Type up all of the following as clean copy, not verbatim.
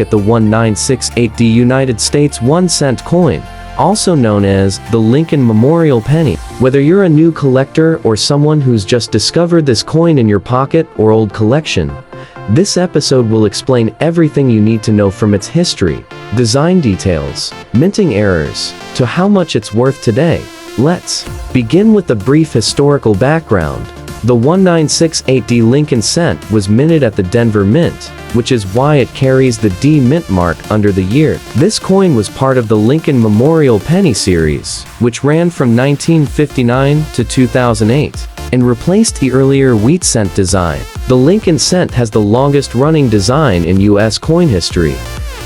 at the 1968D United States 1-cent coin, also known as the Lincoln Memorial Penny. Whether you're a new collector or someone who's just discovered this coin in your pocket or old collection, this episode will explain everything you need to know from its history, design details, minting errors, to how much it's worth today. Let's begin with the brief historical background. The 1968D Lincoln cent was minted at the Denver Mint, which is why it carries the D mint mark under the year. This coin was part of the Lincoln Memorial Penny series, which ran from 1959 to 2008, and replaced the earlier Wheat cent design. The Lincoln cent has the longest running design in U.S. coin history,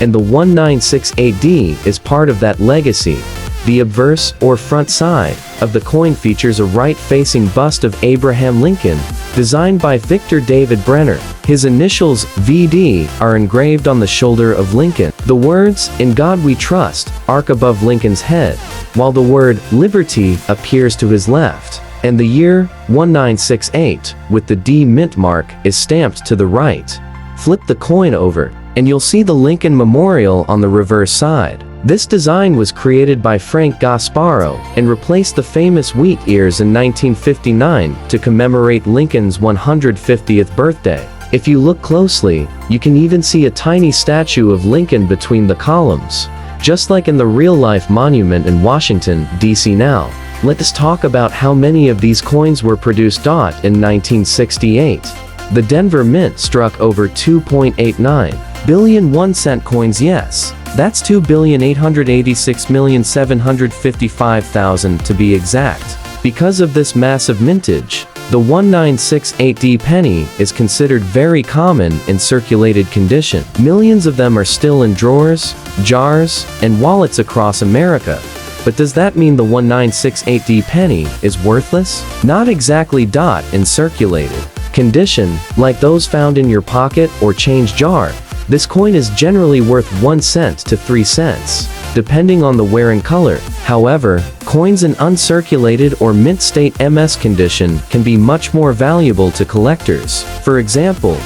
and the 1968D is part of that legacy. The obverse, or front side, of the coin features a right-facing bust of Abraham Lincoln, designed by Victor David Brenner. His initials, VD, are engraved on the shoulder of Lincoln. The words, "In God We Trust," arc above Lincoln's head, while the word, "Liberty," appears to his left, and the year, 1968, with the D mint mark, is stamped to the right. Flip the coin over, and you'll see the Lincoln Memorial on the reverse side. This design was created by Frank Gasparo and replaced the famous wheat ears in 1959 to commemorate Lincoln's 150th birthday. If you look closely, you can even see a tiny statue of Lincoln between the columns, just like in the real-life monument in Washington, D.C. Now, let's talk about how many of these coins were produced. In 1968, the Denver Mint struck over 2.89 billion 1-cent coins. Yes, that's 2,886,755,000 to be exact. Because of this massive mintage, the 1968D penny is considered very common in circulated condition. Millions of them are still in drawers, jars, and wallets across America. But does that mean the 1968D penny is worthless? Not exactly. In circulated condition, like those found in your pocket or change jar, this coin is generally worth 1 cent to 3 cents, depending on the wear and color. However, coins in uncirculated or mint state MS condition can be much more valuable to collectors. For example,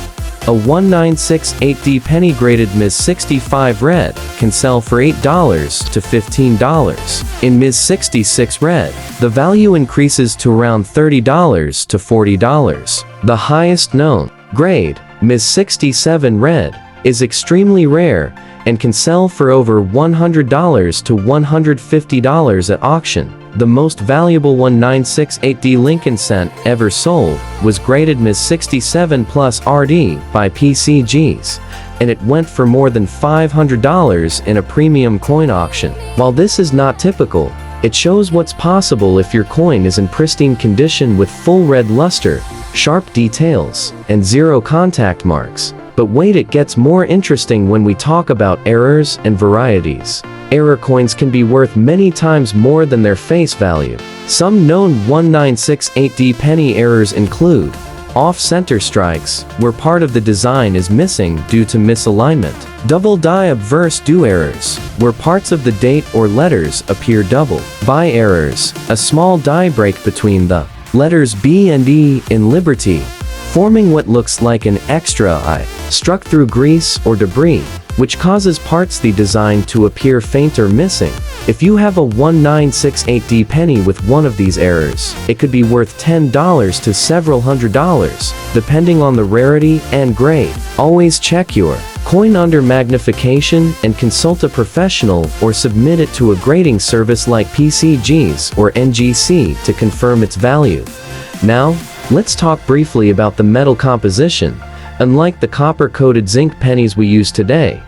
a 1968D penny graded Ms. 65 red can sell for $8 to $15. In Ms. 66 red, the value increases to around $30 to $40. The highest known grade, Ms. 67 red, is extremely rare and can sell for over $100 to $150 at auction. The most valuable 1968D Lincoln cent ever sold was graded Ms. 67 Plus RD by PCGs, and it went for more than $500 in a premium coin auction. While this is not typical, it shows what's possible if your coin is in pristine condition with full red luster, sharp details, and zero contact marks. But wait, it gets more interesting when we talk about errors and varieties. Error coins can be worth many times more than their face value. Some known 1968D penny errors include off-center strikes, where part of the design is missing due to misalignment. Double die obverse do errors, where parts of the date or letters appear double. By errors, a small die break between the letters B and E in Liberty, forming what looks like an extra I, struck through grease or debris, which causes parts of the design to appear faint or missing. If you have a 1968D penny with one of these errors, it could be worth $10 to several $100s, depending on the rarity and grade. Always check your coin under magnification and consult a professional or submit it to a grading service like PCGs or NGC to confirm its value. Now, let's talk briefly about the metal composition. Unlike the copper-coated zinc pennies we use today,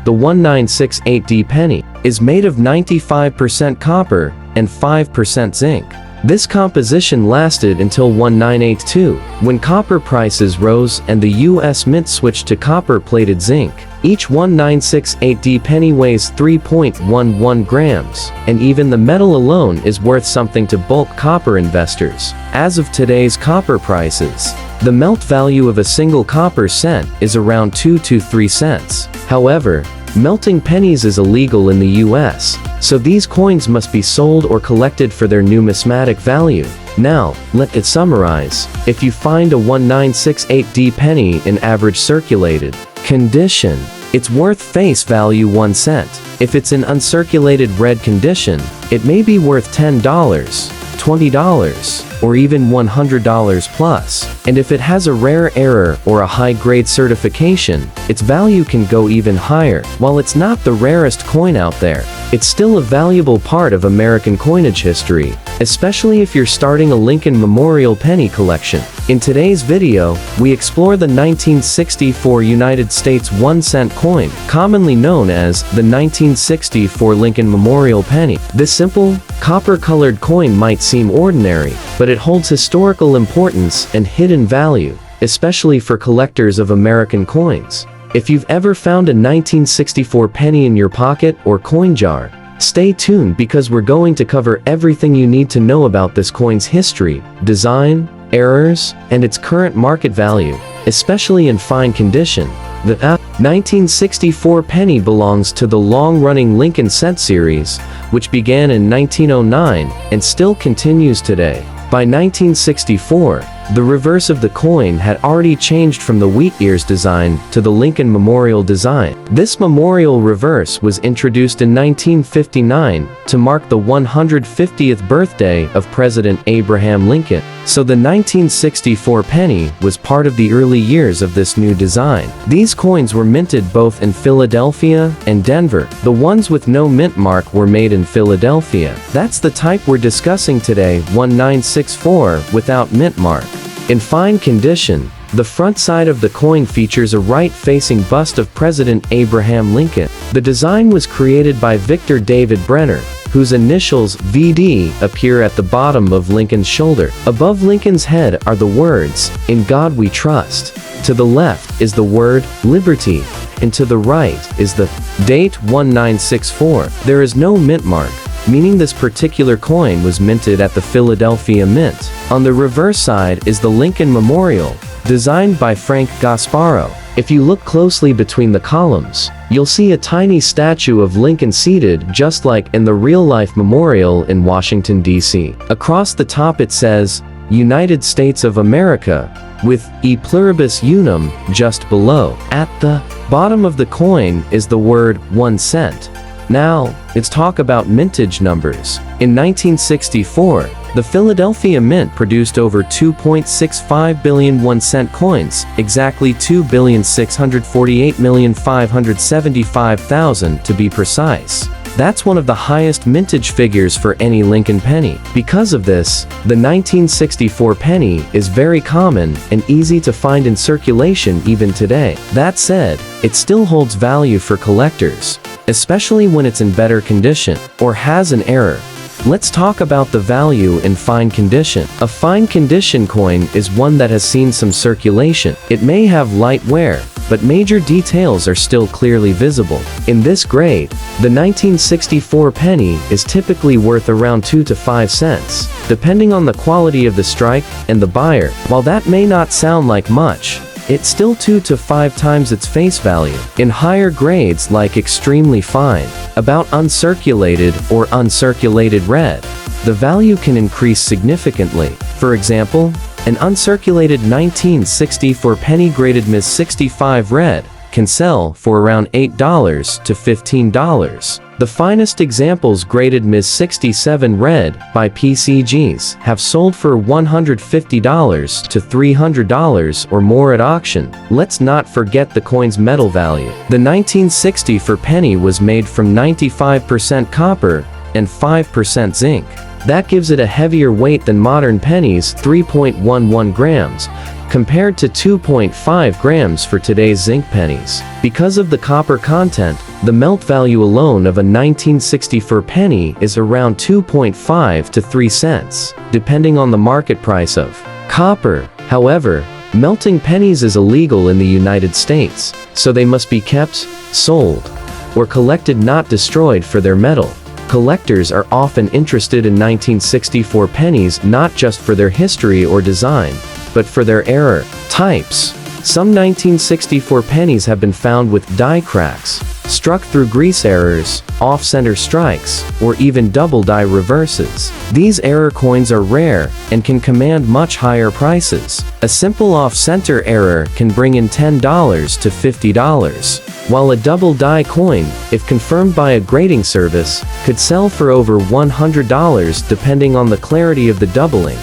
the 1968D penny is made of 95% copper and 5% zinc. This composition lasted until 1982, when copper prices rose and the U.S. Mint switched to copper-plated zinc. Each 1968D penny weighs 3.11 grams, and even the metal alone is worth something to bulk copper investors. As of today's copper prices, the melt value of a single copper cent is around 2 to 3 cents. However, melting pennies is illegal in the U.S., so these coins must be sold or collected for their numismatic value. Now, let's summarize. If you find a 1968D penny in average circulated condition, it's worth face value 1 cent. If it's in uncirculated red condition, it may be worth $10, $20, or even $100 plus. And if it has a rare error or a high-grade certification, its value can go even higher. While it's not the rarest coin out there, it's still a valuable part of American coinage history, especially if you're starting a Lincoln Memorial penny collection. In today's video, we explore the 1964 United States 1 cent coin, commonly known as the 1964 Lincoln Memorial penny. This simple, copper-colored coin might seem ordinary, but it holds historical importance and hidden value, especially for collectors of American coins. If you've ever found a 1964 penny in your pocket or coin jar, stay tuned because we're going to cover everything you need to know about this coin's history, design, errors, and its current market value, especially in fine condition. The 1964 penny belongs to the long-running Lincoln cent series, which began in 1909 and still continues today. By 1964, the reverse of the coin had already changed from the wheat ears design to the Lincoln Memorial design. This memorial reverse was introduced in 1959 to mark the 150th birthday of President Abraham Lincoln, so the 1964 penny was part of the early years of this new design. These coins were minted both in Philadelphia and Denver. The ones with no mint mark were made in Philadelphia. That's the type we're discussing today, 1964 without mint mark. In fine condition, the front side of the coin features a right-facing bust of President Abraham Lincoln. The design was created by Victor David Brenner, whose initials VD appear at the bottom of Lincoln's shoulder. Above Lincoln's head are the words, "In God We Trust." To the left is the word, "Liberty," and to the right is the date 1964. There is no mint mark, meaning this particular coin was minted at the Philadelphia Mint. On the reverse side is the Lincoln Memorial, designed by Frank Gasparo. If you look closely between the columns, you'll see a tiny statue of Lincoln seated just like in the real-life memorial in Washington, D.C. Across the top it says, United States of America, with E pluribus unum just below. At the bottom of the coin is the word 1 cent. Now, let's talk about mintage numbers. In 1964, the Philadelphia Mint produced over 2.65 billion 1 cent coins, exactly 2,648,575,000 to be precise. That's one of the highest mintage figures for any Lincoln penny. Because of this, the 1964 penny is very common and easy to find in circulation even today. That said, it still holds value for collectors, especially when it's in better condition or has an error. Let's talk about the value in fine condition. A fine condition coin is one that has seen some circulation. It may have light wear, but major details are still clearly visible. In this grade, the 1964 penny is typically worth around 2 to 5 cents, depending on the quality of the strike and the buyer. While that may not sound like much, it's still 2 to 5 times its face value. In higher grades like extremely fine, about uncirculated or uncirculated red, the value can increase significantly. For example, an uncirculated 1964 penny graded Ms. 65 red can sell for around $8 to $15. The finest examples graded Ms. 67 red by PCGs have sold for $150 to $300 or more at auction. Let's not forget the coin's metal value. The 1964 penny was made from 95% copper and 5% zinc. That gives it a heavier weight than modern pennies, 3.11 grams, compared to 2.5 grams for today's zinc pennies. Because of the copper content, the melt value alone of a 1964 penny is around 2.5 to 3 cents, depending on the market price of copper. However, melting pennies is illegal in the United States, so they must be kept, sold, or collected, not destroyed for their metal. Collectors are often interested in 1964 pennies not just for their history or design, but for their error types. Some 1964 pennies have been found with die cracks, struck through grease errors, off-center strikes, or even double die reverses. These error coins are rare and can command much higher prices. A simple off-center error can bring in $10 to $50, while a double die coin, if confirmed by a grading service, could sell for over $100 depending on the clarity of the doubling.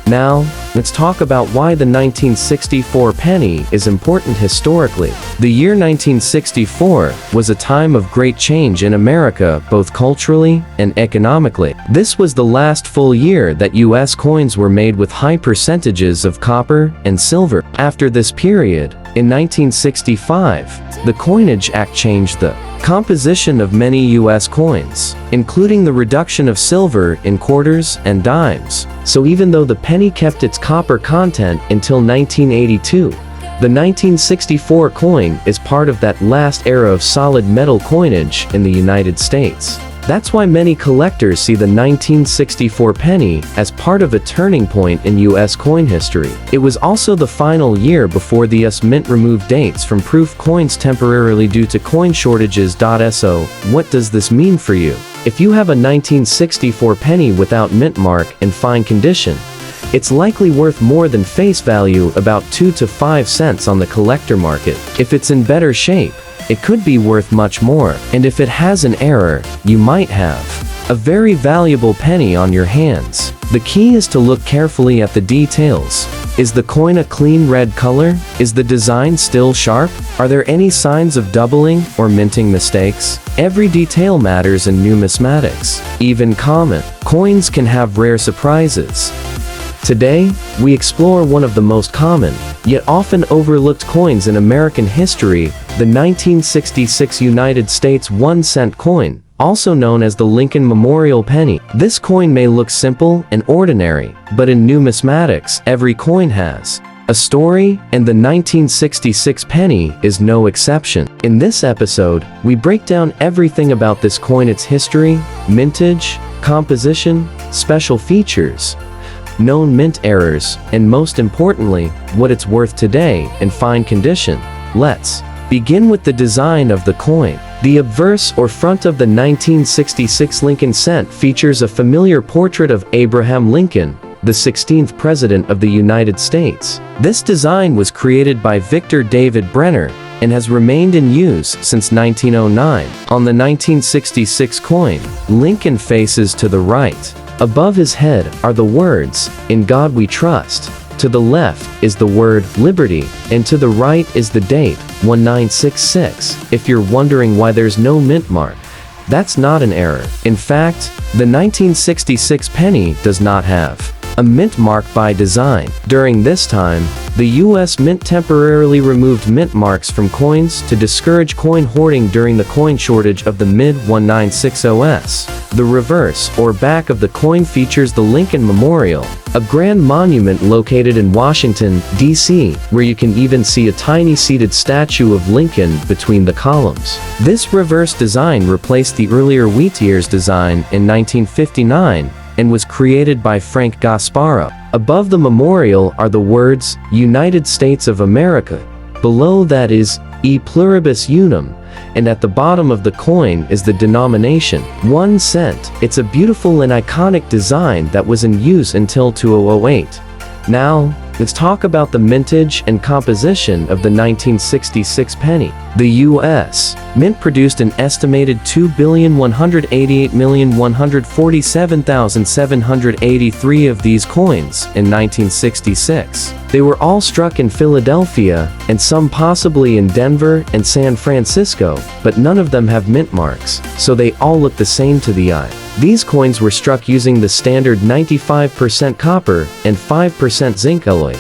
Now, let's talk about why the 1964 penny is important historically. The year 1964 was a time of great change in America, both culturally and economically. This was the last full year that U.S. coins were made with high percentages of copper and silver. After this period, in 1965, the Coinage Act changed the composition of many U.S. coins, including the reduction of silver in quarters and dimes. So even though the penny kept its copper content until 1982, the 1964 coin is part of that last era of solid metal coinage in the United States. That's why many collectors see the 1964 penny as part of a turning point in U.S. coin history. It was also the final year before the U.S. Mint removed dates from proof coins temporarily due to coin shortages. So, what does this mean for you? If you have a 1964 penny without mint mark in fine condition, it's likely worth more than face value, about 2 to 5 cents on the collector market. If it's in better shape, it could be worth much more. And if it has an error, you might have a very valuable penny on your hands. The key is to look carefully at the details. Is the coin a clean red color? Is the design still sharp? Are there any signs of doubling or minting mistakes? Every detail matters in numismatics. Even common coins can have rare surprises. Today, we explore one of the most common, yet often overlooked coins in American history, the 1966 United States 1-cent coin, also known as the Lincoln Memorial Penny. This coin may look simple and ordinary, but in numismatics, every coin has a story, and the 1966 penny is no exception. In this episode, we break down everything about this coin: its history, mintage, composition, special features, known mint errors, and most importantly, what it's worth today in fine condition. Let's begin with the design of the coin. The obverse or front of the 1966 Lincoln cent features a familiar portrait of Abraham Lincoln, the 16th President of the United States. This design was created by Victor David Brenner and has remained in use since 1909. On the 1966 coin, Lincoln faces to the right. Above his head are the words, "In God We Trust." To the left is the word "Liberty," and to the right is the date, 1966. If you're wondering why there's no mint mark, that's not an error. In fact, the 1966 penny does not have a mint mark by design. During this time, the U.S. Mint temporarily removed mint marks from coins to discourage coin hoarding during the coin shortage of the mid-1960s. The reverse, or back of the coin features the Lincoln Memorial, a grand monument located in Washington, D.C., where you can even see a tiny seated statue of Lincoln between the columns. This reverse design replaced the earlier Wheat Pennies design in 1959 and was created by Frank Gasparo. Above the memorial are the words, "United States of America." Below that is, "E pluribus unum," and at the bottom of the coin is the denomination, 1 cent. It's a beautiful and iconic design that was in use until 2008. Now, let's talk about the mintage and composition of the 1966 penny. The U.S. Mint produced an estimated 2,188,147,783 of these coins in 1966. They were all struck in Philadelphia, and some possibly in Denver and San Francisco, but none of them have mint marks, so they all look the same to the eye. These coins were struck using the standard 95% copper and 5% zinc alloy,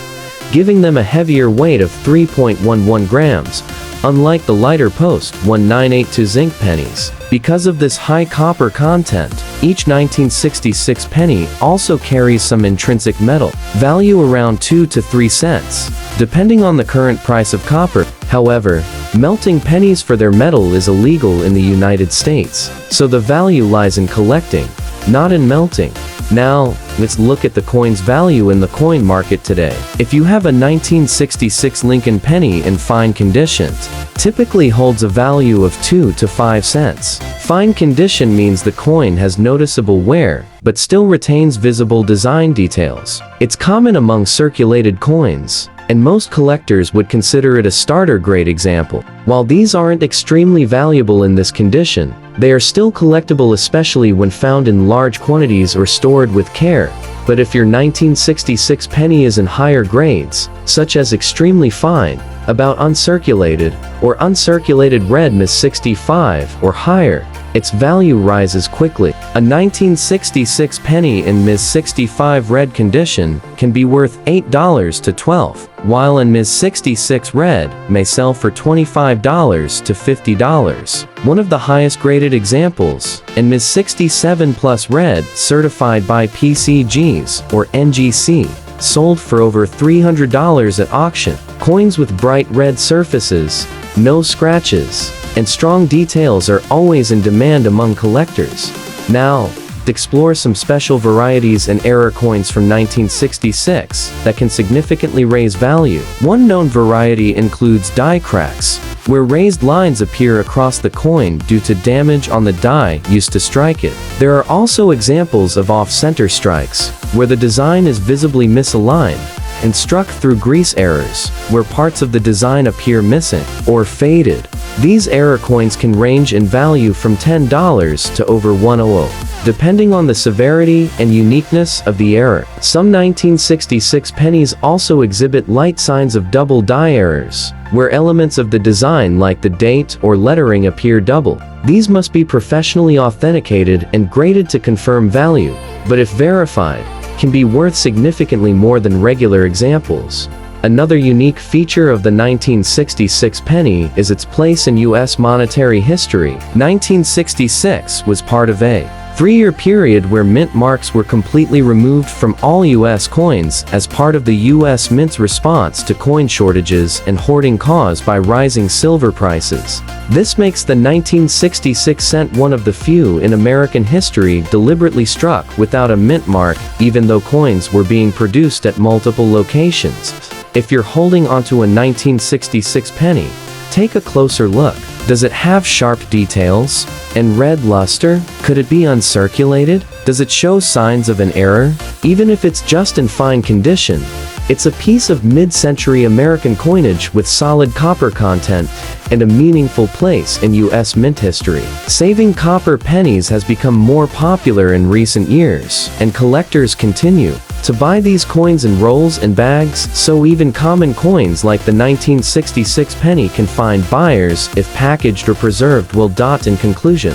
giving them a heavier weight of 3.11 grams, unlike the lighter post-1982 zinc pennies. Because of this high copper content, each 1966 penny also carries some intrinsic metal value, around 2 to 3 cents, depending on the current price of copper. However, melting pennies for their metal is illegal in the United States, so the value lies in collecting, not in melting. Now, let's look at the coin's value in the coin market today. If you have a 1966 Lincoln penny in fine condition, typically holds a value of 2 to 5 cents. Fine condition means the coin has noticeable wear, but still retains visible design details. It's common among circulated coins, and most collectors would consider it a starter grade example. While these aren't extremely valuable in this condition, they are still collectible, especially when found in large quantities or stored with care. But if your 1966 penny is in higher grades, such as extremely fine, about uncirculated, or uncirculated red Ms. 65 or higher, its value rises quickly. A 1966 penny in Ms. 65 red condition can be worth $8 to $12, while in Ms. 66 red may sell for $25 to $50. One of the highest graded examples, in Ms. 67 plus red certified by PCGs or NGC, sold for over $300 at auction. Coins with bright red surfaces, no scratches, and strong details are always in demand among collectors. Now, explore some special varieties and error coins from 1966 that can significantly raise value. One known variety includes die cracks, where raised lines appear across the coin due to damage on the die used to strike it. There are also examples of off-center strikes, where the design is visibly misaligned, and struck through grease errors, where parts of the design appear missing or faded. These error coins can range in value from $10 to over $100, depending on the severity and uniqueness of the error. Some 1966 pennies also exhibit light signs of double die errors, where elements of the design like the date or lettering appear double. These must be professionally authenticated and graded to confirm value, but if verified, can be worth significantly more than regular examples. Another unique feature of the 1966 penny is its place in U.S. monetary history. 1966 was part of a 3-year period where mint marks were completely removed from all U.S. coins as part of the U.S. Mint's response to coin shortages and hoarding caused by rising silver prices. This makes the 1966 cent one of the few in American history deliberately struck without a mint mark, even though coins were being produced at multiple locations. If you're holding onto a 1966 penny, take a closer look. Does it have sharp details and red luster? Could it be uncirculated? Does it show signs of an error? Even if it's just in fine condition, it's a piece of mid-century American coinage with solid copper content and a meaningful place in U.S. mint history. Saving copper pennies has become more popular in recent years, and collectors continue to buy these coins in rolls and bags, so even common coins like the 1966 penny can find buyers if packaged or preserved well. In conclusion,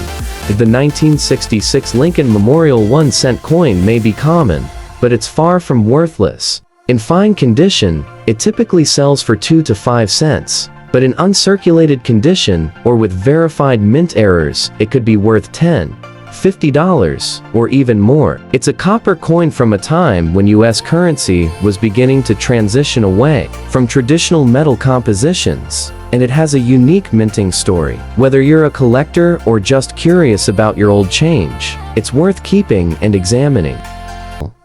the 1966 Lincoln Memorial 1-cent coin may be common, but it's far from worthless. In fine condition, it typically sells for 2 to 5 cents, but in uncirculated condition or with verified mint errors, it could be worth $10, $50, or even more. It's a copper coin from a time when U.S. currency was beginning to transition away from traditional metal compositions, and it has a unique minting story. Whether you're a collector or just curious about your old change, it's worth keeping and examining.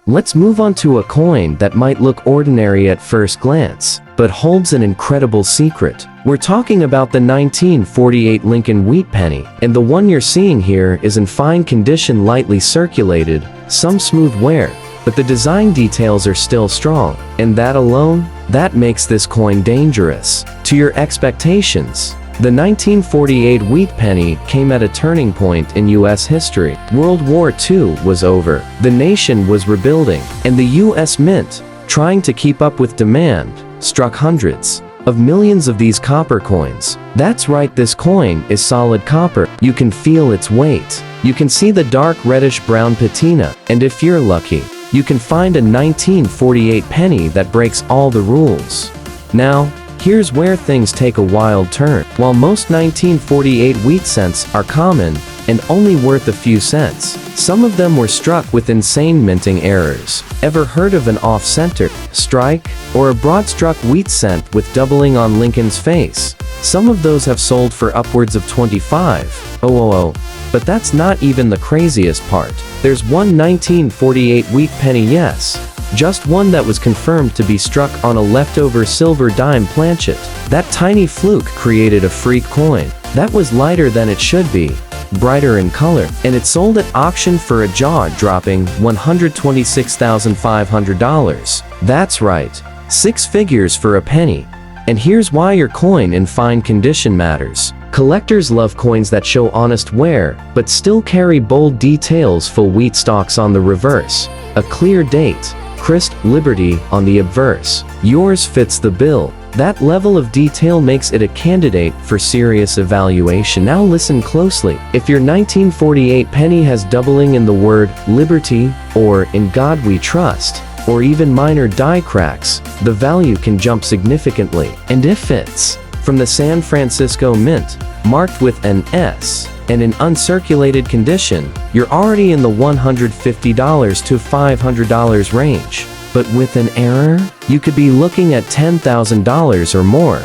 Let's move on to a coin that might look ordinary at first glance, but holds an incredible secret. We're talking about the 1948 Lincoln Wheat Penny, and the one you're seeing here is in fine condition, lightly circulated, some smooth wear, but the design details are still strong, and that alone, that makes this coin dangerous to your expectations. The 1948 Wheat Penny came at a turning point in U.S. history. World War II was over, the nation was rebuilding, and the U.S. Mint, trying to keep up with demand, struck hundreds of millions of these copper coins. That's right, this coin is solid copper. You can feel its weight. You can see the dark reddish-brown patina, and if you're lucky, you can find a 1948 penny that breaks all the rules. Now, here's where things take a wild turn. While most 1948 wheat cents are common and only worth a few cents, some of them were struck with insane minting errors. Ever heard of an off-center strike or a broad-struck wheat cent with doubling on Lincoln's face? Some of those have sold for upwards of $25,000. But that's not even the craziest part. There's one 1948 wheat penny, yes. Just one that was confirmed to be struck on a leftover silver dime planchet. That tiny fluke created a freak coin. That was lighter than it should be, brighter in color, and it sold at auction for a jaw-dropping $126,500. That's right, 6 figures for a penny. And here's why your coin in fine condition matters. Collectors love coins that show honest wear, but still carry bold details, full wheat stalks on the reverse, a clear date, crisp Liberty on the obverse. Yours fits the bill. That level of detail makes it a candidate for serious evaluation. Now listen closely. If your 1948 penny has doubling in the word Liberty, or In God We Trust, or even minor die cracks, the value can jump significantly. And if it's from the San Francisco Mint, marked with an S, and in uncirculated condition, you're already in the $150 to $500 range. But with an error, you could be looking at $10,000 or more.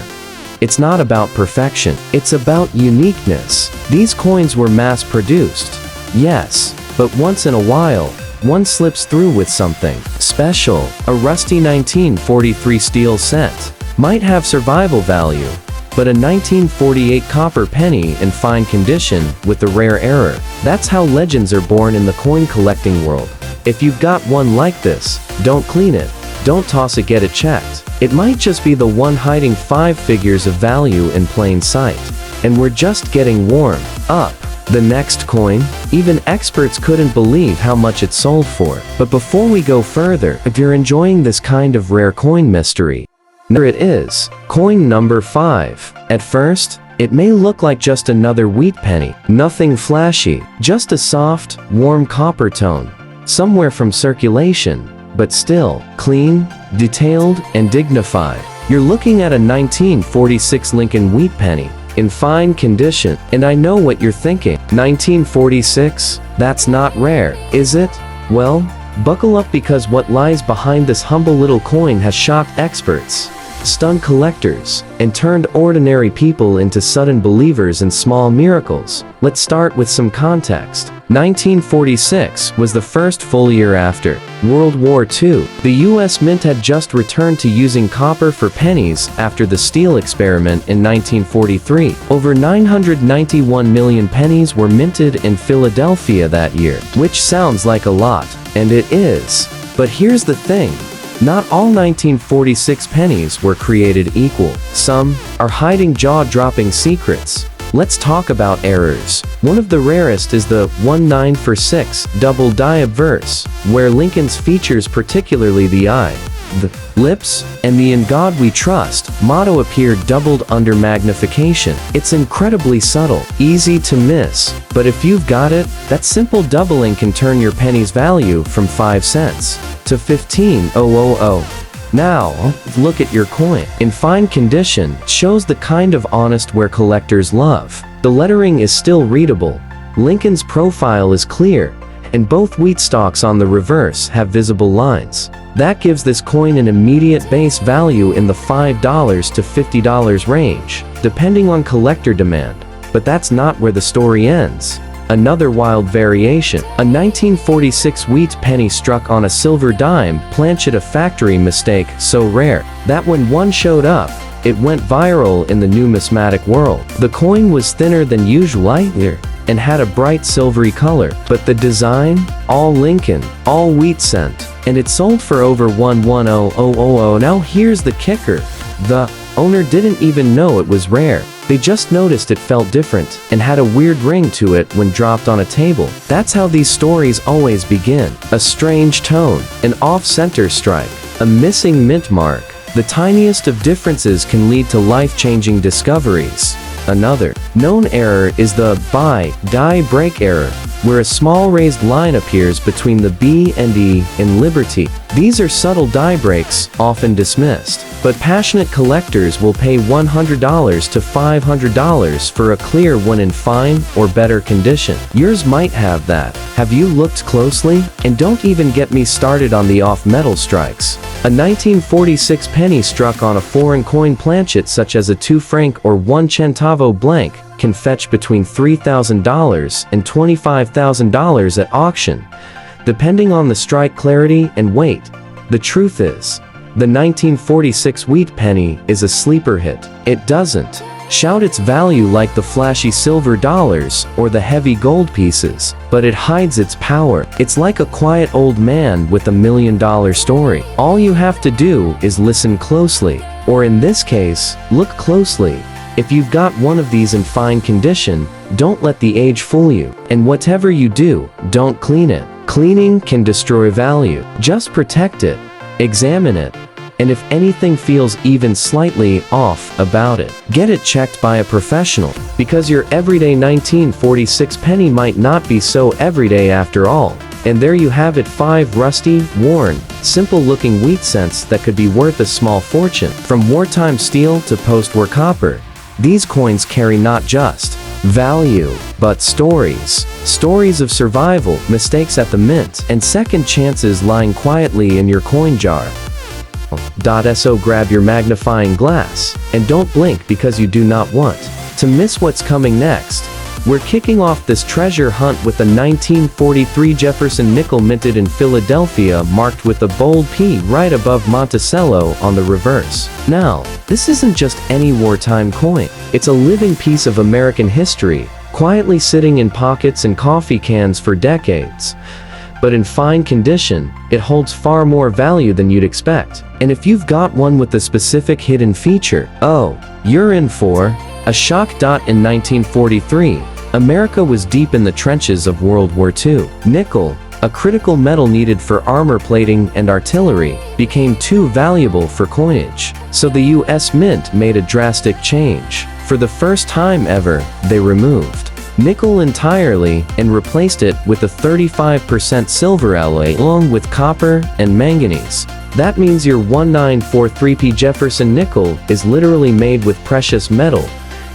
It's not about perfection, it's about uniqueness. These coins were mass-produced, yes, but once in a while, one slips through with something special. A rusty 1943 steel set might have survival value, but a 1948 copper penny in fine condition with a rare error. That's how legends are born in the coin collecting world. If you've got one like this, don't clean it, don't toss it, get it checked. It might just be the one hiding 5 figures of value in plain sight. And we're just getting warmed up. The next coin, even experts couldn't believe how much it sold for. But before we go further, if you're enjoying this kind of rare coin mystery, here it is, coin number 5. At first, it may look like just another wheat penny. Nothing flashy, just a soft, warm copper tone, somewhere from circulation, but still, clean, detailed, and dignified. You're looking at a 1946 Lincoln wheat penny, in fine condition, and I know what you're thinking. 1946? That's not rare, is it? Well, buckle up, because what lies behind this humble little coin has shocked experts, stunned collectors, and turned ordinary people into sudden believers in small miracles. Let's start with some context. 1946 was the first full year after World War II. The US Mint had just returned to using copper for pennies after the steel experiment in 1943. Over 991 million pennies were minted in Philadelphia that year, which sounds like a lot, and it is. But here's the thing. Not all 1946 pennies were created equal. Some are hiding jaw-dropping secrets. Let's talk about errors. One of the rarest is the 1946 double die obverse, where Lincoln's features, particularly the eye, the lips, and the "In God We Trust" motto appear doubled under magnification. It's incredibly subtle, easy to miss, but if you've got it, that simple doubling can turn your penny's value from 5 cents to $15,000. Now, look at your coin. In fine condition, it shows the kind of honest wear collectors love. The lettering is still readable, Lincoln's profile is clear, and both wheat stalks on the reverse have visible lines. That gives this coin an immediate base value in the $5 to $50 range, depending on collector demand. But that's not where the story ends. Another wild variation, a 1946 wheat penny struck on a silver dime planchet, a factory mistake so rare that when one showed up, it went viral in the numismatic world. The coin was thinner than usual and had a bright silvery color, but the design, all Lincoln, all wheat cent, and it sold for over $110,000. Now here's the kicker. The owner didn't even know it was rare. They just noticed it felt different and had a weird ring to it when dropped on a table. That's how these stories always begin. A strange tone, an off-center strike, a missing mint mark. The tiniest of differences can lead to life-changing discoveries. Another known error is the buy, die, break error, where a small raised line appears between the B and E in Liberty. These are subtle die breaks, often dismissed, but passionate collectors will pay $100 to $500 for a clear one in fine or better condition. Yours might have that. Have you looked closely? And don't even get me started on the off-metal strikes. A 1946 penny struck on a foreign coin planchet such as a 2 franc or 1 centavo blank can fetch between $3,000 and $25,000 at auction, depending on the strike clarity and weight. The truth is, the 1946 Wheat Penny is a sleeper hit. It doesn't shout its value like the flashy silver dollars or the heavy gold pieces, but it hides its power. It's like a quiet old man with $1 million story. All you have to do is listen closely, or in this case, look closely. If you've got one of these in fine condition, don't let the age fool you. And whatever you do, don't clean it. Cleaning can destroy value. Just protect it. Examine it. And if anything feels even slightly off about it, get it checked by a professional, because your everyday 1946 penny might not be so everyday after all. And there you have it, 5 rusty, worn, simple-looking wheat cents that could be worth a small fortune. From wartime steel to post-war copper, these coins carry not just value, but stories. Stories of survival, mistakes at the mint, and second chances lying quietly in your coin jar. So grab your magnifying glass, and don't blink because you do not want to miss what's coming next. We're kicking off this treasure hunt with a 1943 Jefferson nickel minted in Philadelphia, marked with a bold P right above Monticello on the reverse. Now, this isn't just any wartime coin. It's a living piece of American history, quietly sitting in pockets and coffee cans for decades. But in fine condition, it holds far more value than you'd expect. And if you've got one with a specific hidden feature, oh, you're in for a shock. In 1943, America was deep in the trenches of World War II. Nickel, a critical metal needed for armor plating and artillery, became too valuable for coinage. So the US Mint made a drastic change. For the first time ever, they removed nickel entirely and replaced it with a 35% silver alloy along with copper and manganese. That means your 1943p Jefferson nickel is literally made with precious metal,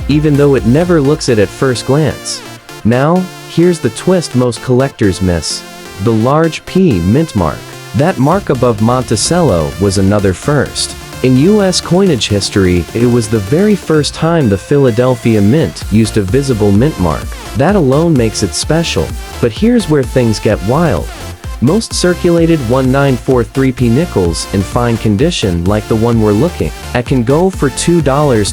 even though it never looks it at first glance. Now, here's the twist most collectors miss: the large P mint mark. That mark above Monticello was another first. In US coinage history, it was the very first time the Philadelphia Mint used a visible mint mark. That alone makes it special. But here's where things get wild. Most circulated 1943p nickels in fine condition, like the one we're looking at, can go for $2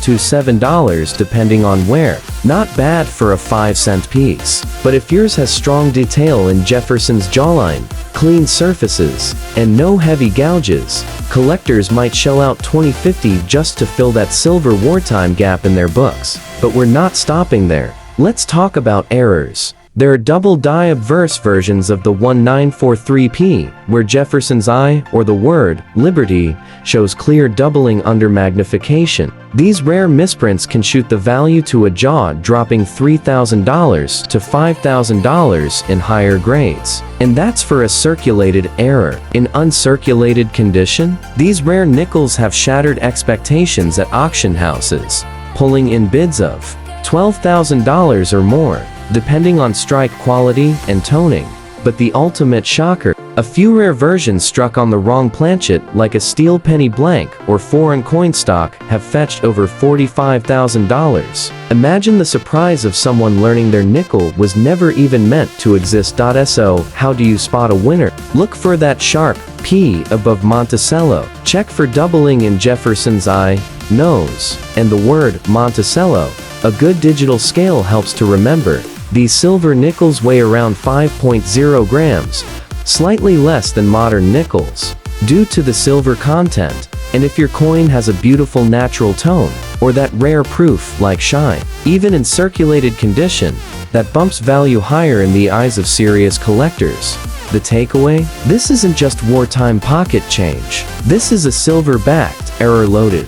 to $7 depending on where. Not bad for a 5-cent piece. But if yours has strong detail in Jefferson's jawline, clean surfaces, and no heavy gouges, collectors might shell out $20-50 just to fill that silver wartime gap in their books. But we're not stopping there. Let's talk about errors. There are double die obverse versions of the 1943p, where Jefferson's I, or the word, Liberty, shows clear doubling under magnification. These rare misprints can shoot the value to a jaw-dropping $3,000 to $5,000 in higher grades. And that's for a circulated error. In uncirculated condition, these rare nickels have shattered expectations at auction houses, pulling in bids of $12,000 or more, depending on strike quality and toning. But the ultimate shocker, a few rare versions struck on the wrong planchet, like a steel penny blank or foreign coin stock, have fetched over $45,000. Imagine the surprise of someone learning their nickel was never even meant to exist. So, how do you spot a winner? Look for that sharp P above Monticello. Check for doubling in Jefferson's I, nose, and the word Monticello. A good digital scale helps to remember. These silver nickels weigh around 5.0 grams, slightly less than modern nickels, due to the silver content. And if your coin has a beautiful natural tone, or that rare proof like shine, even in circulated condition, that bumps value higher in the eyes of serious collectors. The takeaway? This isn't just wartime pocket change. This is a silver-backed, error-loaded,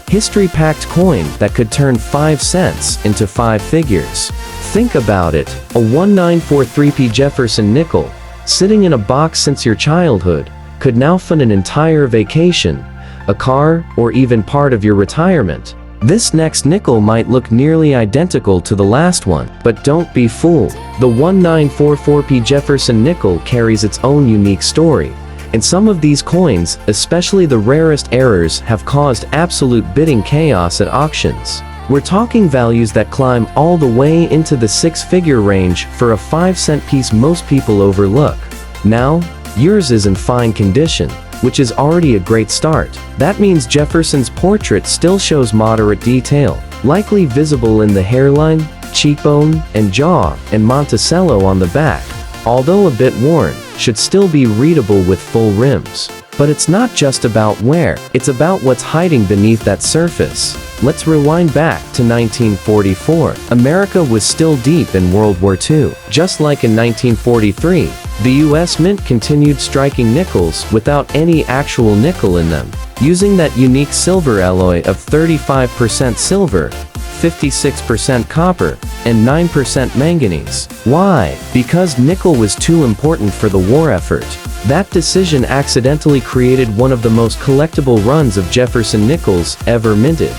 history-packed coin that could turn 5 cents into 5 figures. Think about it, a 1943p Jefferson nickel, sitting in a box since your childhood, could now fund an entire vacation, a car, or even part of your retirement. This next nickel might look nearly identical to the last one, but don't be fooled. The 1944p Jefferson nickel carries its own unique story, and some of these coins, especially the rarest errors, have caused absolute bidding chaos at auctions. We're talking values that climb all the way into the six-figure range for a 5-cent piece most people overlook. Now, yours is in fine condition, which is already a great start. That means Jefferson's portrait still shows moderate detail, likely visible in the hairline, cheekbone, and jaw, and Monticello on the back, although a bit worn, should still be readable with full rims. But it's not just about wear, it's about what's hiding beneath that surface. Let's rewind back to 1944. America was still deep in World War II. Just like in 1943, the US Mint continued striking nickels without any actual nickel in them, using that unique silver alloy of 35% silver, 56% copper, and 9% manganese. Why? Because nickel was too important for the war effort. That decision accidentally created one of the most collectible runs of Jefferson Nickels ever minted.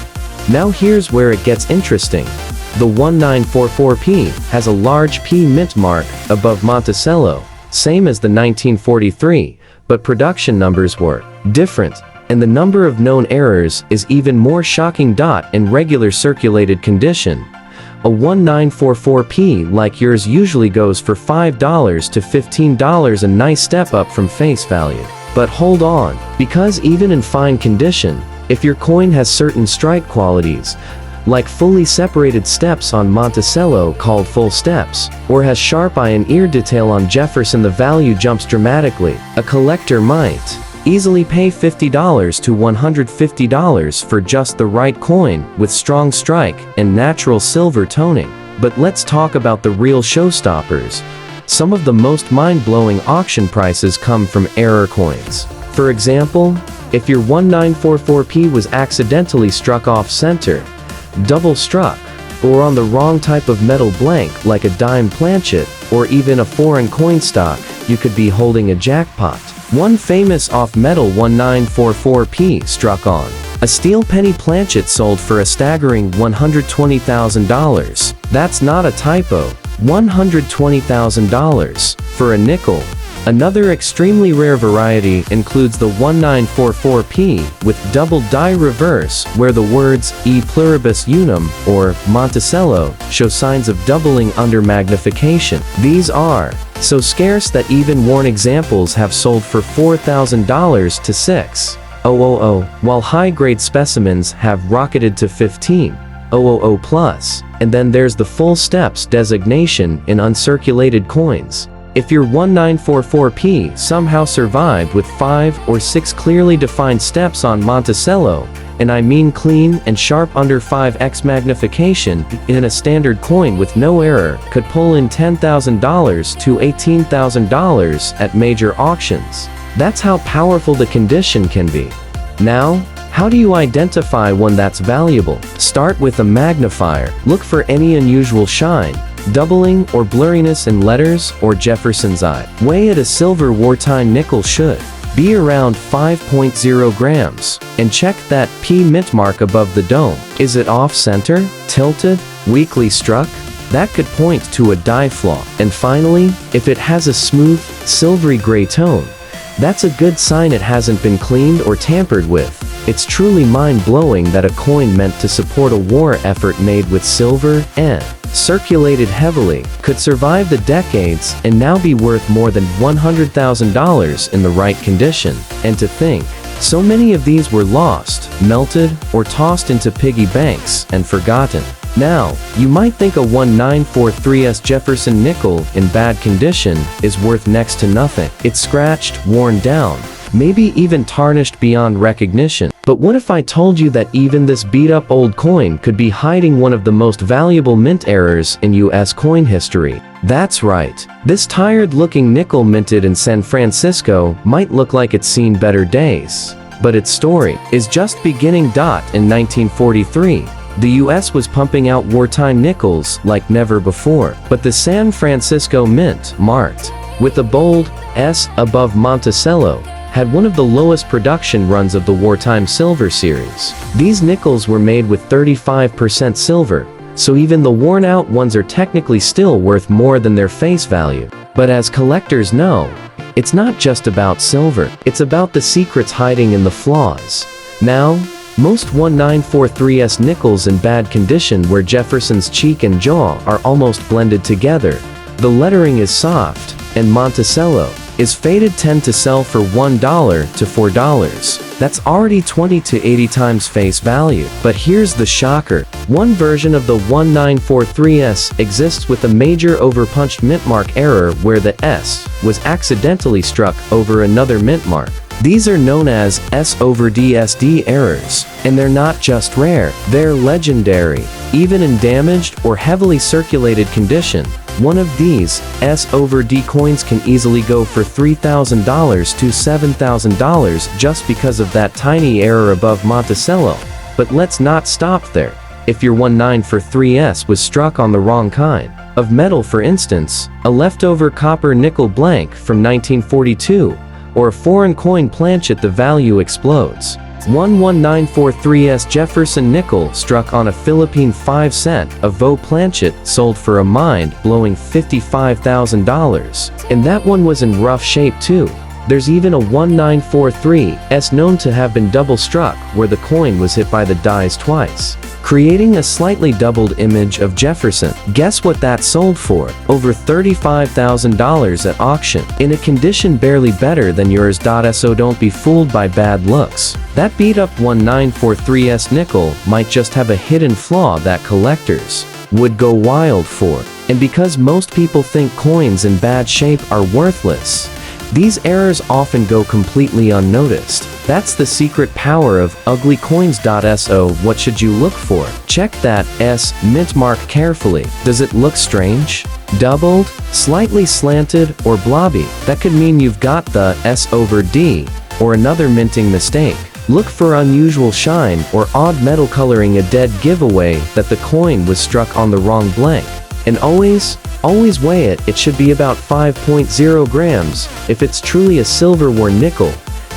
Now here's where it gets interesting. The 1944p has a large P mint mark above Monticello, same as the 1943, but production numbers were different, and the number of known errors is even more shocking. In regular circulated condition, a 1944p like yours usually goes for $5 to $15, a nice step up from face value. But hold on, because even in fine condition, if your coin has certain strike qualities, like fully separated steps on Monticello called full steps, or has sharp eye and ear detail on Jefferson, the value jumps dramatically. A collector might easily pay $50 to $150 for just the right coin with strong strike and natural silver toning. But let's talk about the real showstoppers. Some of the most mind-blowing auction prices come from error coins. For example, if your 1944p was accidentally struck off center, double struck, or on the wrong type of metal blank like a dime planchet, or even a foreign coin stock, you could be holding a jackpot. One famous off-metal 1944p struck on a steel penny planchet sold for a staggering $120,000. That's not a typo. $120,000 for a nickel. Another extremely rare variety includes the 1944p with double die reverse, where the words E pluribus unum or Monticello show signs of doubling under magnification. These are so scarce that even worn examples have sold for $4,000 to $6,000, while high-grade specimens have rocketed to $15,000 plus. And then there's the full steps designation in uncirculated coins. If your 1944p somehow survived with 5 or 6 clearly defined steps on Monticello, and I mean clean and sharp under 5x magnification, in a standard coin with no error, could pull in $10,000 to $18,000 at major auctions. That's how powerful the condition can be. Now, how do you identify one that's valuable? Start with a magnifier. Look for any unusual shine, doubling, or blurriness in letters or Jefferson's eye. Weigh at a silver wartime nickel should be around 5.0 grams. And check that P mint mark above the dome. Is it off-center, tilted, weakly struck? That could point to a die flaw. And finally, if it has a smooth, silvery gray tone, that's a good sign it hasn't been cleaned or tampered with. It's truly mind-blowing that a coin meant to support a war effort made with silver and circulated heavily could survive the decades and now be worth more than $100,000 in the right condition. And to think, so many of these were lost, melted, or tossed into piggy banks and forgotten. Now, you might think a 1943s Jefferson nickel in bad condition is worth next to nothing. It's scratched, worn down, maybe even tarnished beyond recognition. But what if I told you that even this beat-up old coin could be hiding one of the most valuable mint errors in US coin history? That's right. This tired-looking nickel minted in San Francisco might look like it's seen better days. But its story is just beginning. In 1943, The US was pumping out wartime nickels like never before, but the San Francisco Mint, marked with a bold S above Monticello, had one of the lowest production runs of the wartime silver series. These nickels were made with 35% silver, so even the worn-out ones are technically still worth more than their face value. But as collectors know, it's not just about silver, it's about the secrets hiding in the flaws. Now, most 1943S nickels in bad condition where Jefferson's cheek and jaw are almost blended together, the lettering is soft, and Monticello is faded tend to sell for $1 to $4. That's already 20 to 80 times face value. But here's the shocker. One version of the 1943S exists with a major overpunched mint mark error where the S was accidentally struck over another mint mark. These are known as S/DSD errors, and they're not just rare, they're legendary. Even in damaged or heavily circulated condition, one of these S/D coins can easily go for $3,000 to $7,000 just because of that tiny error above Monticello. But let's not stop there. If your 1943S was struck on the wrong kind of metal, for instance, a leftover copper nickel blank from 1942, or a foreign coin planchet, the value explodes. One 1943S Jefferson nickel struck on a Philippine 5-cent Avo planchet sold for a mind-blowing $55,000. And that one was in rough shape too. There's even a 1943S known to have been double struck where the coin was hit by the dies twice, creating a slightly doubled image of Jefferson. Guess what that sold for? Over $35,000 at auction, in a condition barely better than yours. So don't be fooled by bad looks. That beat-up 1943S nickel might just have a hidden flaw that collectors would go wild for. And because most people think coins in bad shape are worthless, these errors often go completely unnoticed. That's the secret power of ugly coins. So what should you look for? Check that S mint mark carefully. Does it look strange, doubled, slightly slanted, or blobby? That could mean you've got the S/D or another minting mistake. Look for unusual shine or odd metal coloring, a dead giveaway that the coin was struck on the wrong blank. And always weigh it. It should be about 5.0 grams if it's truly a silver-worn nickel.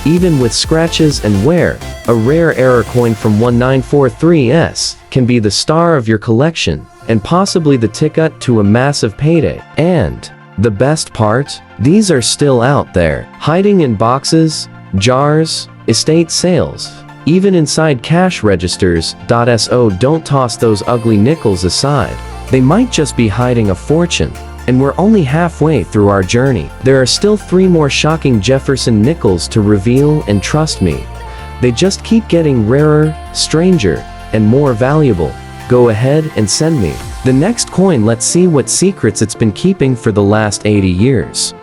Even with scratches and wear, a rare error coin from 1943S can be the star of your collection and possibly the ticket to a massive payday. And the best part? These are still out there, hiding in boxes, jars, estate sales, even inside cash registers. So don't toss those ugly nickels aside. They might just be hiding a fortune. And we're only halfway through our journey. There are still 3 more shocking Jefferson nickels to reveal, and trust me, they just keep getting rarer, stranger, and more valuable. Go ahead and send me the next coin. Let's see what secrets it's been keeping for the last 80 years.